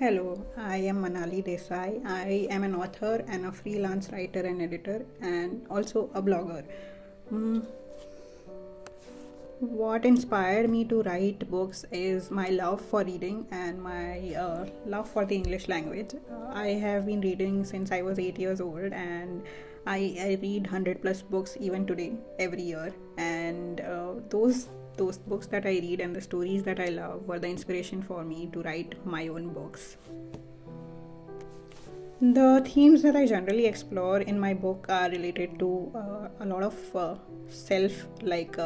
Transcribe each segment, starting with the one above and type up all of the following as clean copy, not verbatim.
Hello, I am Manali Desai. I am an author and a freelance writer and editor, and also a blogger. Mm, what inspired me to write books is my love for reading and my love for the English language. I have been reading since I was 8 years old, and I read 100 plus books even today, every year. And those books that I read and the stories that I love were the inspiration for me to write my own books. The themes that I generally explore in my book are related to a lot of self, like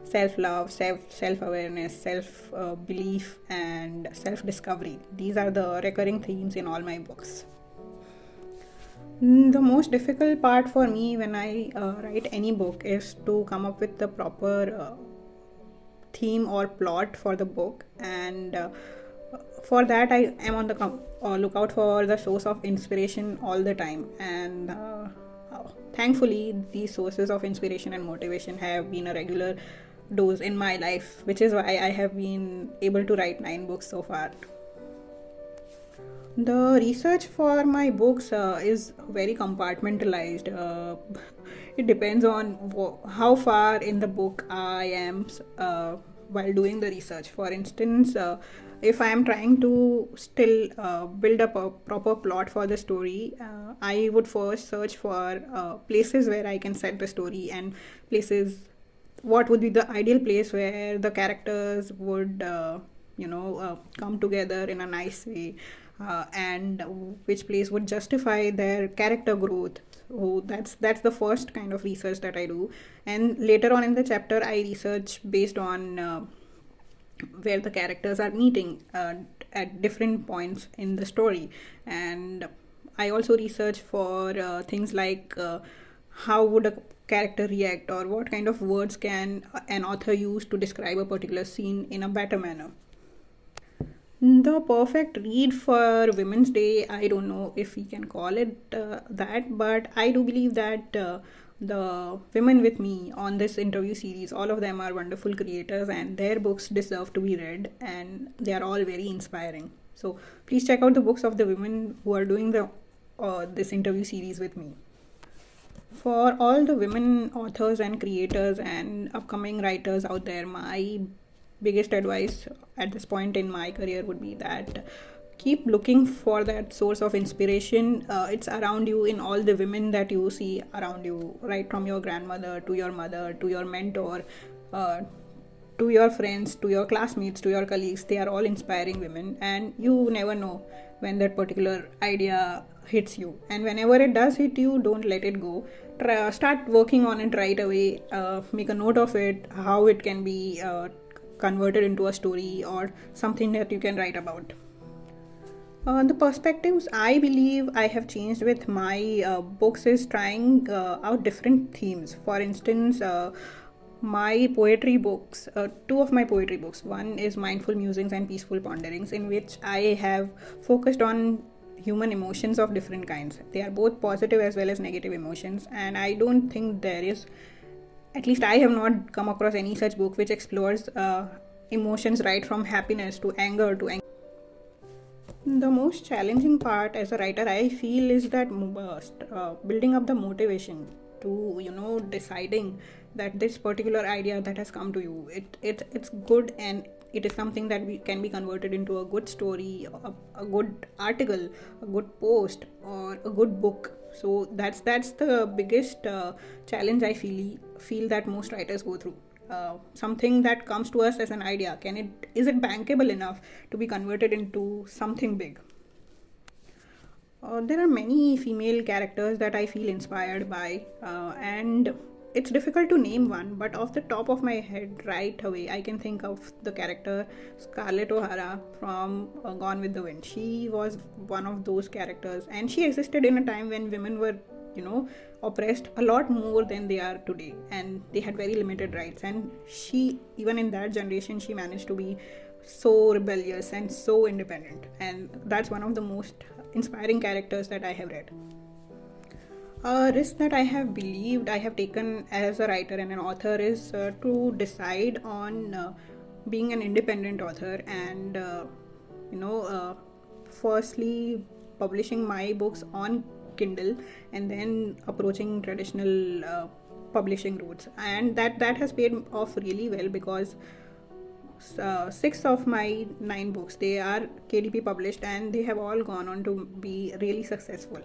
self love, self awareness, self belief, and self discovery. These are the recurring themes in all my books. The most difficult part for me when I write any book is to come up with the proper theme or plot for the book, and for that I am on the lookout for the source of inspiration all the time. And thankfully these sources of inspiration and motivation have been a regular dose in my life, which is why I have been able to write 9 books so far. The research for my books is very compartmentalized. It depends on how far in the book I am while doing the research. For instance, if I am trying to still build up a proper plot for the story, I would first search for places where I can set the story, and places what would be the ideal place where the characters would come together in a nice way, and which place would justify their character growth. So that's the first kind of research that I do, and later on in the chapter I research based on where the characters are meeting at different points in the story. And I also research for things like how would a character react, or what kind of words can an author use to describe a particular scene in a better manner. The perfect read for Women's Day, I don't know if we can call it that, but I do believe that the women with me on this interview series, all of them are wonderful creators, and their books deserve to be read, and they are all very inspiring. So please check out the books of the women who are doing the this interview series with me. For all the women authors and creators and upcoming writers out there, my biggest advice at this point in my career would be that keep looking for that source of inspiration. It's around you in all the women that you see around you, right from your grandmother to your mother to your mentor, to your friends, to your classmates, to your colleagues. They are all inspiring women, and you never know when that particular idea hits you. And whenever it does hit you, don't let it go. Start working on it right away. Make a note of it, how it can be converted into a story or something that you can write about. The perspectives I believe I have changed with my books is trying out different themes. For instance, my poetry books, two of my poetry books. One is Mindful Musings and Peaceful Ponderings, in which I have focused on human emotions of different kinds. They are both positive as well as negative emotions, and I don't think there is, at least I have not come across any such book which explores emotions right from happiness to anger to anger. The most challenging part as a writer, I feel, is that building up the motivation to, deciding that this particular idea that has come to you, it's good, and it is something that can be converted into a good story, a good article, a good post, or a good book. So that's the biggest challenge I feel that most writers go through. Something that comes to us as an idea, is it bankable enough to be converted into something big? There are many female characters that I feel inspired by, and it's difficult to name one, but off the top of my head, right away, I can think of the character Scarlett O'Hara from Gone with the Wind. She was one of those characters, and she existed in a time when women were, oppressed a lot more than they are today, and they had very limited rights. And she, even in that generation, she managed to be so rebellious and so independent, and that's one of the most inspiring characters that I have read. A risk that I have believed I have taken as a writer and an author is to decide on being an independent author, and you know uh, firstly publishing my books on Kindle and then approaching traditional publishing routes, and that has paid off really well, because six of my nine books, they are KDP published, and they have all gone on to be really successful.